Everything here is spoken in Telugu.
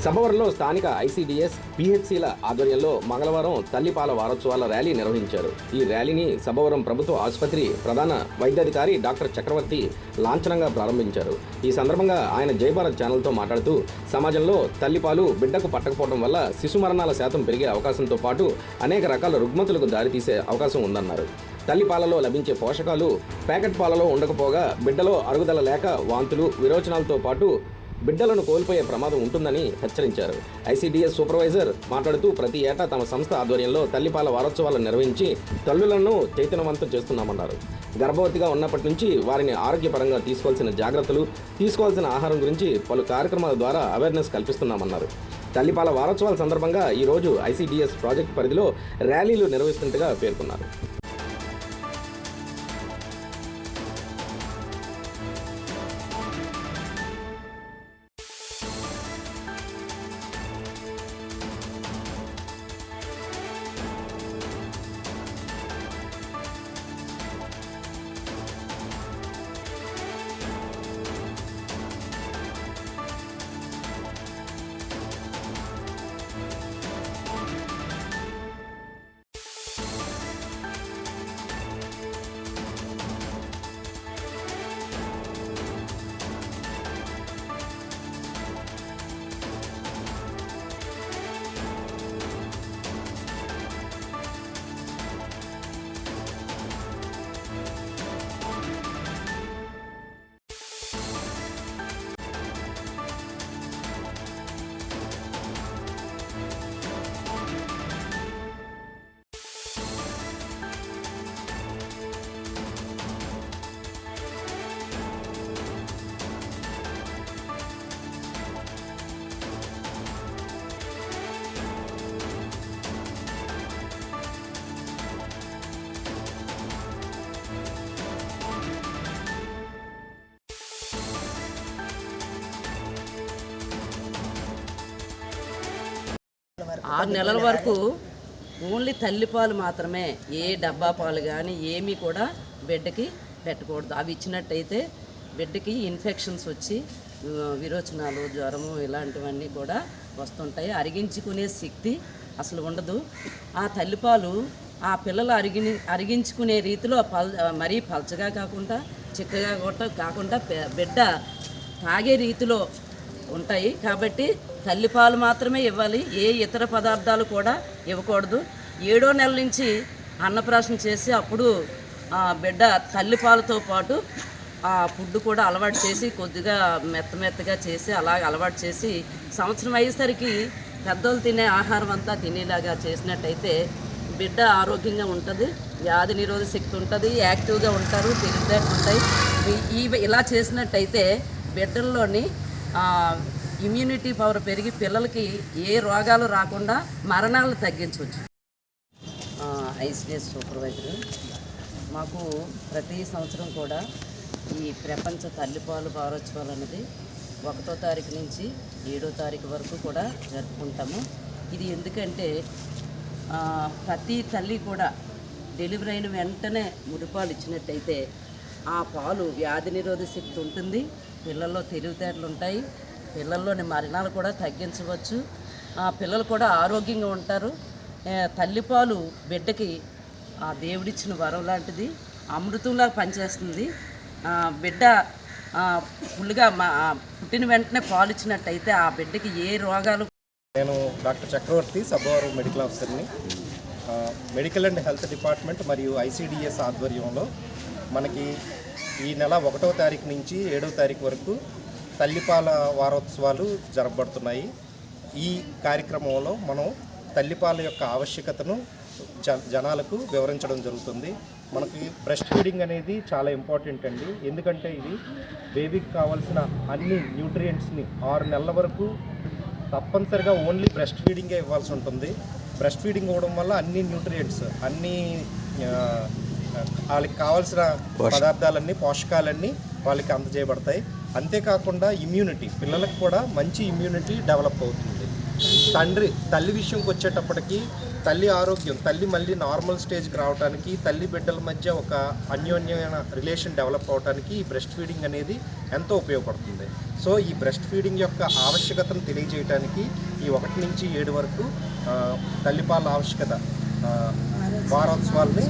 సభవరంలో స్థానిక ఐసీడీఎస్ పిహెచ్సిల ఆధ్వర్యంలో మంగళవారం తల్లిపాల వారోత్సవాల ర్యాలీ నిర్వహించారు. ఈ ర్యాలీని సభవరం ప్రభుత్వ ఆసుపత్రి ప్రధాన వైద్యాధికారి డాక్టర్ చక్రవర్తి లాంఛనంగా ప్రారంభించారు. ఈ సందర్భంగా ఆయన జైభారత్ ఛానల్తో మాట్లాడుతూ సమాజంలో తల్లిపాలు బిడ్డకు పట్టకపోవడం వల్ల శిశు మరణాల శాతం పెరిగే అవకాశంతో పాటు అనేక రకాల రుగ్మతులకు దారితీసే అవకాశం ఉందన్నారు. తల్లిపాలలో లభించే పోషకాలు ప్యాకెట్ పాలలో ఉండకపోగా బిడ్డలో అరుగుదల లేక వాంతులు విరోచనాలతో పాటు బిడ్డలను కోల్పోయే ప్రమాదం ఉంటుందని హెచ్చరించారు. ఐసీడీఎస్ సూపర్వైజర్ మాట్లాడుతూ ప్రతి ఏటా తమ సంస్థ ఆధ్వర్యంలో తల్లిపాల వారోత్సవాలను నిర్వహించి తల్లులను చైతన్యవంతం చేస్తున్నామన్నారు. గర్భవతిగా ఉన్నప్పటి నుంచి వారిని ఆరోగ్యపరంగా తీసుకోవాల్సిన జాగ్రత్తలు, తీసుకోవాల్సిన ఆహారం గురించి పలు కార్యక్రమాల ద్వారా అవేర్నెస్ కల్పిస్తున్నామన్నారు. తల్లిపాల వారోత్సవాల సందర్భంగా ఈరోజు ఐసీడీఎస్ ప్రాజెక్టు పరిధిలో ర్యాలీలు నిర్వహిస్తున్నట్టుగా పేర్కొన్నారు. ఆరు నెలల వరకు ఓన్లీ తల్లిపాలు మాత్రమే, ఏ డబ్బా పాలు కానీ ఏమీ కూడా బిడ్డకి పెట్టకూడదు. అవి ఇచ్చినట్టయితే బిడ్డకి ఇన్ఫెక్షన్స్ వచ్చి విరోచనాలు, జ్వరము ఇలాంటివన్నీ కూడా వస్తుంటాయి. అరిగించుకునే శక్తి అసలు ఉండదు. ఆ తల్లిపాలు ఆ పిల్లలు అరిగించుకునే రీతిలో మరీ పల్చగా కాకుండా చిక్కగా కూడా కాకుండా బిడ్డ తాగే రీతిలో ఉంటాయి. కాబట్టి తల్లిపాలు మాత్రమే ఇవ్వాలి, ఏ ఇతర పదార్థాలు కూడా ఇవ్వకూడదు. 7వ నెల నుంచి అన్నప్రాశన చేసి అప్పుడు బిడ్డ తల్లిపాలతో పాటు ఆ ఫుడ్ కూడా అలవాటు చేసి కొద్దిగా మెత్తగా చేసి అలాగ అలవాటు చేసి సంవత్సరం అయ్యేసరికి పెద్దోళ్ళు తినే ఆహారం అంతా తినేలాగా చేసినట్టయితే బిడ్డ ఆరోగ్యంగా ఉంటుంది, వ్యాధి నిరోధక శక్తి ఉంటుంది, యాక్టివ్గా ఉంటారు, తెలివితేటలు ఉంటాయి. ఇలా చేసినట్టయితే బిడ్డల్లోని ఇమ్యూనిటీ పవర్ పెరిగి పిల్లలకి ఏ రోగాలు రాకుండా మరణాలు తగ్గించవచ్చు. ఐసీడీఎస్ సూపర్వైజర్ మాకు ప్రతి సంవత్సరం కూడా ఈ ప్రపంచ తల్లిపాలు వారోత్సవాలు అనేది 1వ తారీఖు నుంచి 7వ తారీఖు వరకు కూడా జరుపుకుంటాము. ఇది ఎందుకంటే ప్రతి తల్లి కూడా డెలివరీ అయిన వెంటనే ముడిపాలు ఇచ్చినట్టయితే ఆ పాలు వ్యాధి నిరోధక శక్తి ఉంటుంది, పిల్లల్లో తెలివితేటలు ఉంటాయి, పిల్లల్లోని మరణాలు కూడా తగ్గించవచ్చు, పిల్లలు కూడా ఆరోగ్యంగా ఉంటారు. తల్లిపాలు బిడ్డకి ఆ దేవుడిచ్చిన వరం లాంటిది, అమృతంలాగా పనిచేస్తుంది. బిడ్డ ఫుల్గా పుట్టిన వెంటనే పాలు ఇచ్చినట్టయితే ఆ బిడ్డకి ఏ రోగాలు. నేను డాక్టర్ చక్రవర్తి, సభవరం మెడికల్ ఆఫీసర్ని. మెడికల్ అండ్ హెల్త్ డిపార్ట్మెంట్ మరియు ఐసీడీఎస్ ఆధ్వర్యంలో మనకి ఈ నెల 1వ తారీఖు నుంచి 7వ తారీఖు వరకు తల్లిపాల వారోత్సవాలు జరపబడుతున్నాయి. ఈ కార్యక్రమంలో మనం తల్లిపాల యొక్క ఆవశ్యకతను జనాలకు వివరించడం జరుగుతుంది. మనకి బ్రెస్ట్ ఫీడింగ్ అనేది చాలా ఇంపార్టెంట్ అండి. ఎందుకంటే ఇది బేబీకి కావాల్సిన అన్ని న్యూట్రియంట్స్ని 6 నెలల వరకు తప్పనిసరిగా ఓన్లీ బ్రెస్ట్ ఫీడింగే ఇవ్వాల్సి ఉంటుంది. బ్రెస్ట్ ఫీడింగ్ ఇవ్వడం వల్ల అన్ని న్యూట్రియంట్స్, అన్ని వాళ్ళకి కావాల్సిన పదార్థాలన్నీ, పోషకాలన్నీ వాళ్ళకి అందజేయబడతాయి. అంతేకాకుండా ఇమ్యూనిటీ, పిల్లలకు కూడా మంచి ఇమ్యూనిటీ డెవలప్ అవుతుంది. తల్లి విషయంకి వచ్చేటప్పటికి తల్లి ఆరోగ్యం, తల్లి మళ్ళీ నార్మల్ స్టేజ్కి రావడానికి, తల్లి బిడ్డల మధ్య ఒక అన్యోన్యమైన రిలేషన్ డెవలప్ అవడానికి ఈ బ్రెస్ట్ ఫీడింగ్ అనేది ఎంతో ఉపయోగపడుతుంది. సో ఈ బ్రెస్ట్ ఫీడింగ్ యొక్క ఆవశ్యకతను తెలియజేయడానికి ఈ 1 నుంచి 7 వరకు తల్లిపాల ఆవశ్యకత వారోత్సవాల్ని